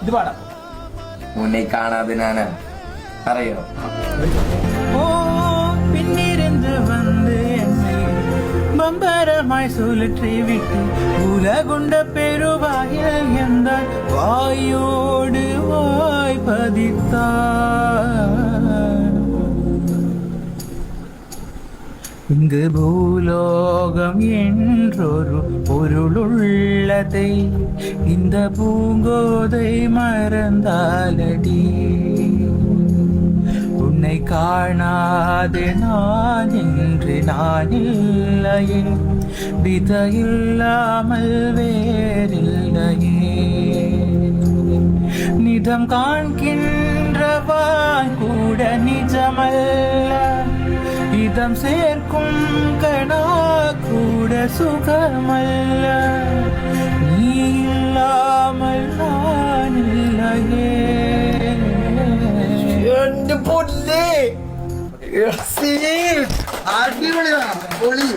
ഇത് പാടാം. உன்னை காணாது நானா അറിയോ ஓ பின்னிருந்து வந்து என்னை பம்பரமாய் சுழற்றி விட்டு உலகுண்ட பெருவாயில் எந்த வாயோடு வாய் பதித்தார். இங்கு பூலோகம் என்றொரு பொருளுள்ளதை இந்த பூங்கோதை மறந்தாலடி. உன்னை காணாது நான் என்று நான் இல்லையே, வித இல்லாமல் வேறில்லையே. நிதம் காண்கின்றவான் கூட நிஜமல்ல, இதம் சேர்க்கும் கணா கூட சுகமல்ல. நீ இல்லாமல் நான் இல்லையே. എന്റെ പൊന്നേ അടിപൊളിയാ പൊളി.